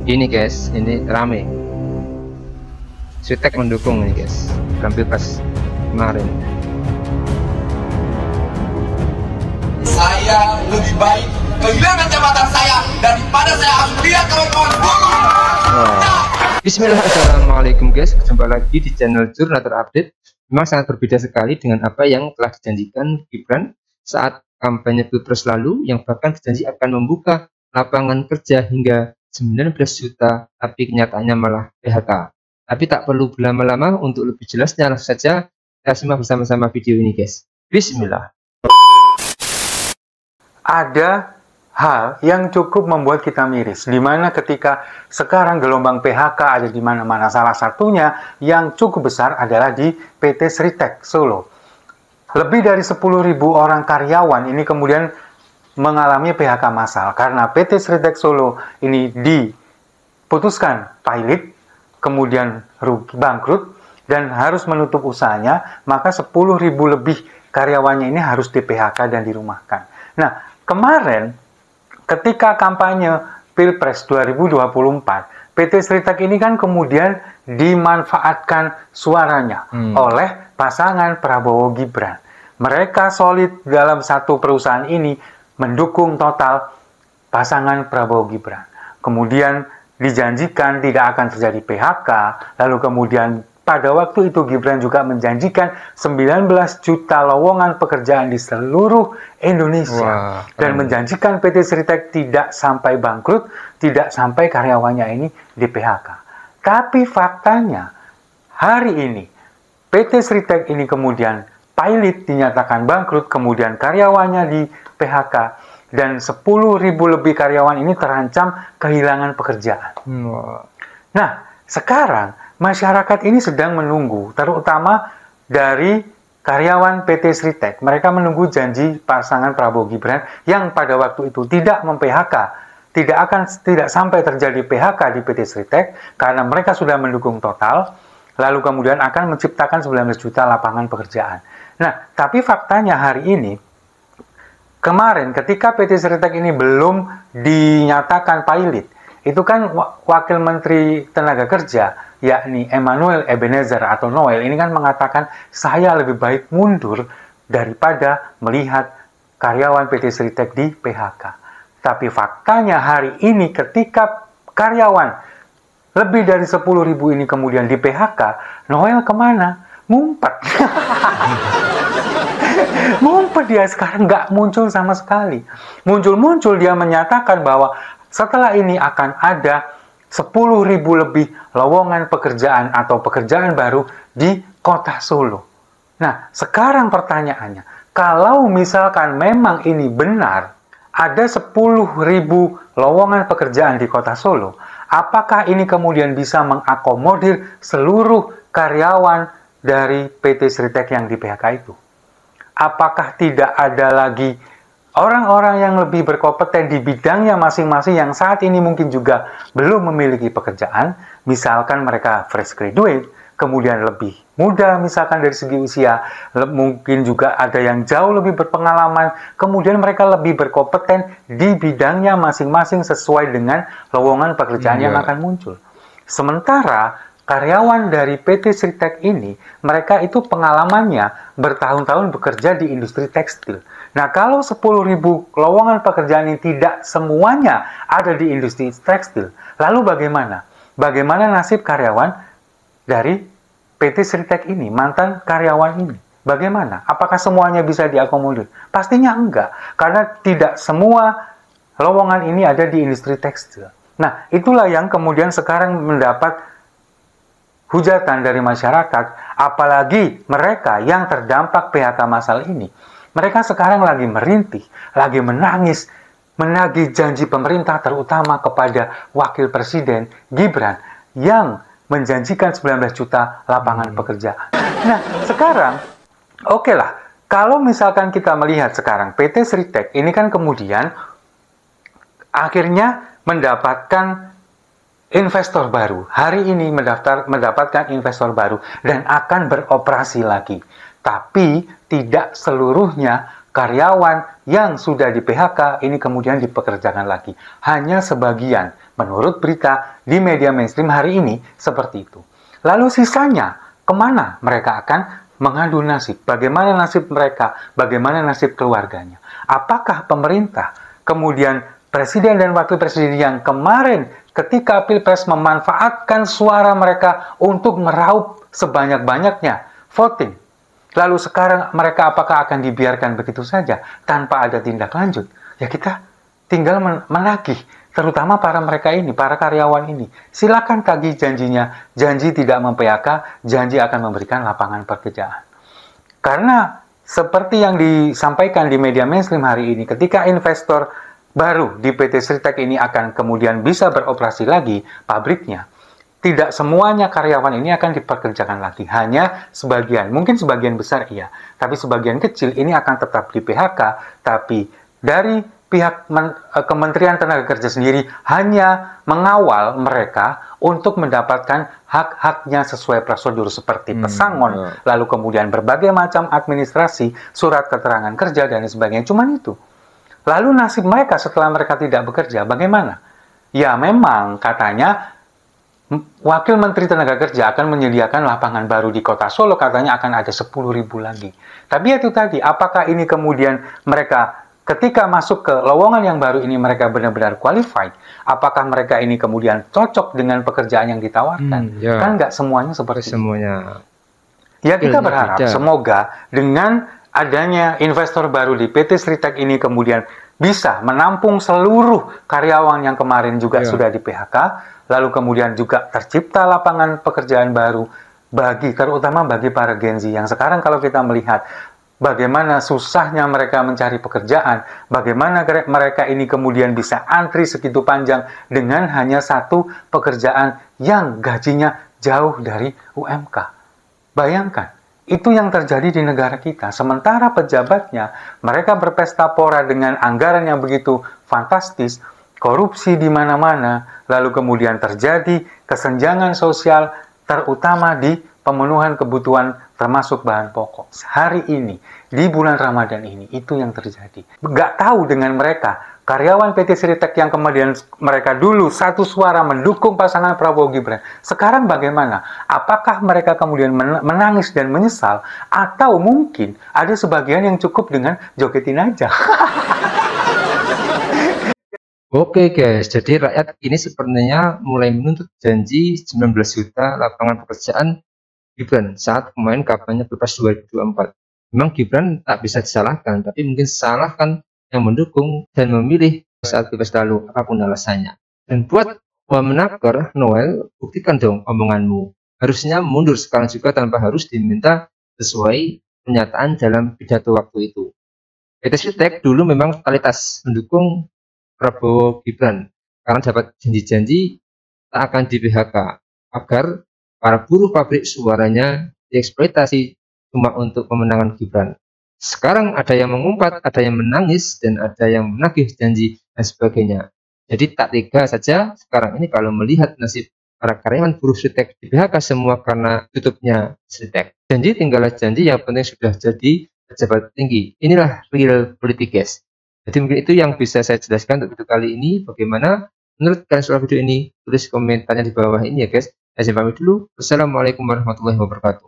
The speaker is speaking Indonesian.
Ini guys, ini rame. Sritek mendukung ini guys, tampil pas kemarin. Saya lebih baik kehilangan jabatan saya daripada saya harus lihat kawan-kawan bunuh. Bismillah, assalamualaikum guys, jumpa lagi di channel Jurnal Terupdate. Memang sangat berbeda sekali dengan apa yang telah dijanjikan Gibran saat kampanye Pilpres lalu, yang bahkan dijanji akan membuka lapangan kerja hingga 19 juta, tapi kenyataannya malah PHK. Tapi tak perlu berlama-lama, untuk lebih jelasnya langsung saja kita simak bersama-sama video ini guys. Bismillah. Ada hal yang cukup membuat kita miris, di mana ketika sekarang gelombang PHK ada di mana-mana. Salah satunya yang cukup besar adalah di PT Sritek Solo. Lebih dari 10.000 orang karyawan ini kemudian mengalami PHK massal karena PT Sritek Solo ini diputuskan pilot, kemudian rugi, bangkrut, dan harus menutup usahanya. Maka 10.000 lebih karyawannya ini harus di PHK dan dirumahkan. Nah, kemarin ketika kampanye Pilpres 2024, PT Sritek ini kan kemudian dimanfaatkan suaranya oleh pasangan Prabowo Gibran. Mereka solid dalam satu perusahaan ini, mendukung total pasangan Prabowo Gibran. Kemudian dijanjikan tidak akan terjadi PHK, lalu kemudian pada waktu itu Gibran juga menjanjikan 19 juta lowongan pekerjaan di seluruh Indonesia. Dan menjanjikan PT Sritek tidak sampai bangkrut, tidak sampai karyawannya ini di PHK. Tapi faktanya hari ini PT Sritek ini kemudian pilot dinyatakan bangkrut, kemudian karyawannya di PHK, dan 10.000 lebih karyawan ini terancam kehilangan pekerjaan. Nah, sekarang masyarakat ini sedang menunggu, terutama dari karyawan PT Sritek. Mereka menunggu janji pasangan Prabowo Gibran yang pada waktu itu tidak mem-PHK. Tidak sampai terjadi PHK di PT Sritek karena mereka sudah mendukung total, lalu kemudian akan menciptakan 19 juta lapangan pekerjaan. Nah, tapi faktanya hari ini, kemarin ketika PT Sritek ini belum dinyatakan pilot, itu kan Wakil Menteri Tenaga Kerja, yakni Emmanuel Ebenezer atau Noel, ini kan mengatakan saya lebih baik mundur daripada melihat karyawan PT Sritek di PHK. Tapi faktanya hari ini ketika karyawan lebih dari 10.000 ini kemudian di PHK, Noel kemana? Ngumpet. Ngumpet dia sekarang, nggak muncul sama sekali. Muncul-muncul dia menyatakan bahwa setelah ini akan ada 10.000 lebih lowongan pekerjaan atau pekerjaan baru di kota Solo. Nah, sekarang pertanyaannya, kalau misalkan memang ini benar, ada 10.000 lowongan pekerjaan di kota Solo, apakah ini kemudian bisa mengakomodir seluruh karyawan dari PT Sritek yang di PHK itu? Apakah tidak ada lagi orang-orang yang lebih berkompeten di bidangnya masing-masing yang saat ini mungkin juga belum memiliki pekerjaan? Misalkan mereka fresh graduate, kemudian lebih muda misalkan dari segi usia, mungkin juga ada yang jauh lebih berpengalaman, kemudian mereka lebih berkompeten di bidangnya masing-masing sesuai dengan lowongan pekerjaan yang akan muncul. Sementara karyawan dari PT Sritek ini, mereka itu pengalamannya bertahun-tahun bekerja di industri tekstil. Nah, kalau 10.000 lowongan pekerjaan ini tidak semuanya ada di industri tekstil, lalu bagaimana? Bagaimana nasib karyawan dari PT Sritek ini, mantan karyawan ini? Bagaimana? Apakah semuanya bisa diakomodir? Pastinya enggak, karena tidak semua lowongan ini ada di industri tekstil. Nah, itulah yang kemudian sekarang mendapat hujatan dari masyarakat, apalagi mereka yang terdampak PHK massal ini. Mereka sekarang lagi merintih, lagi menangis, menagih janji pemerintah, terutama kepada Wakil Presiden Gibran yang menjanjikan 19 juta lapangan pekerjaan. Nah, sekarang, oke lah, kalau misalkan kita melihat sekarang PT Sritek ini kan kemudian akhirnya mendapatkan investor baru. Hari ini mendapatkan investor baru dan akan beroperasi lagi. Tapi tidak seluruhnya karyawan yang sudah di PHK ini kemudian dipekerjakan lagi. Hanya sebagian, menurut berita di media mainstream hari ini seperti itu. Lalu sisanya, kemana mereka akan mengadu nasib? Bagaimana nasib mereka? Bagaimana nasib keluarganya? Apakah pemerintah, kemudian presiden dan wakil presiden yang kemarin ketika Pilpres memanfaatkan suara mereka untuk meraup sebanyak-banyaknya voting, lalu sekarang mereka apakah akan dibiarkan begitu saja tanpa ada tindak lanjut? Ya kita tinggal menagih, terutama para mereka ini, para karyawan ini. Silakan tagih janjinya, janji tidak mem-PHK, janji akan memberikan lapangan pekerjaan. Karena seperti yang disampaikan di media mainstream hari ini, ketika investor baru di PT Sritek ini akan kemudian bisa beroperasi lagi pabriknya, tidak semuanya karyawan ini akan dipekerjakan lagi, hanya sebagian, mungkin sebagian besar iya, tapi sebagian kecil ini akan tetap di PHK, tapi dari pihak Kementerian Tenaga Kerja sendiri hanya mengawal mereka untuk mendapatkan hak-haknya sesuai prosedur seperti pesangon, lalu kemudian berbagai macam administrasi, surat keterangan kerja, dan sebagainya, cuman itu. Lalu nasib mereka setelah mereka tidak bekerja, bagaimana? Ya memang katanya Wakil Menteri Tenaga Kerja akan menyediakan lapangan baru di Kota Solo, katanya akan ada 10.000 lagi. Tapi itu tadi, apakah ini kemudian mereka ketika masuk ke lowongan yang baru ini mereka benar-benar qualified? Apakah mereka ini kemudian cocok dengan pekerjaan yang ditawarkan? Ya. Kan nggak semuanya seperti semuanya. Ya kita berharap semoga dengan adanya investor baru di PT Sritek ini kemudian bisa menampung seluruh karyawan yang kemarin juga sudah di PHK, lalu kemudian juga tercipta lapangan pekerjaan baru terutama bagi para Gen Z yang sekarang kalau kita melihat bagaimana susahnya mereka mencari pekerjaan, bagaimana mereka ini kemudian bisa antri segitu panjang dengan hanya satu pekerjaan yang gajinya jauh dari UMK. Bayangkan, itu yang terjadi di negara kita. Sementara pejabatnya, mereka berpesta pora dengan anggaran yang begitu fantastis, korupsi di mana-mana, lalu kemudian terjadi kesenjangan sosial, terutama di pemenuhan kebutuhan termasuk bahan pokok. Hari ini, di bulan Ramadan ini, itu yang terjadi. Nggak tahu dengan mereka, karyawan PT Sritek yang kemudian mereka dulu satu suara mendukung pasangan Prabowo Gibran. Sekarang bagaimana? Apakah mereka kemudian menangis dan menyesal? Atau mungkin ada sebagian yang cukup dengan jogetin aja? Oke guys, jadi rakyat ini sepertinya mulai menuntut janji 19 juta lapangan pekerjaan Gibran saat kemarin kampanye Pilpres 2024. Memang Gibran tak bisa disalahkan, tapi mungkin salah kan yang mendukung dan memilih saat Pilpres lalu, apapun alasannya. Dan buat Wamenaker, Noel, buktikan dong omonganmu. Harusnya mundur sekarang juga tanpa harus diminta sesuai pernyataan dalam pidato waktu itu. PT Sritek dulu memang totalitas mendukung Prabowo Gibran karena dapat janji-janji tak akan di PHK agar para buruh pabrik suaranya dieksploitasi cuma untuk pemenangan Gibran. Sekarang ada yang mengumpat, ada yang menangis, dan ada yang menagih janji dan sebagainya. Jadi tak tega saja sekarang ini kalau melihat nasib para karyawan buruh Sritek di PHK semua karena tutupnya Sritek. Janji tinggallah janji, yang penting sudah jadi pejabat tinggi. Inilah real politik guys. Jadi mungkin itu yang bisa saya jelaskan untuk video kali ini. Bagaimana menurut kalian soal video ini? Tulis komentarnya di bawah ini ya guys. Saya pamit dulu. Wassalamualaikum warahmatullahi wabarakatuh.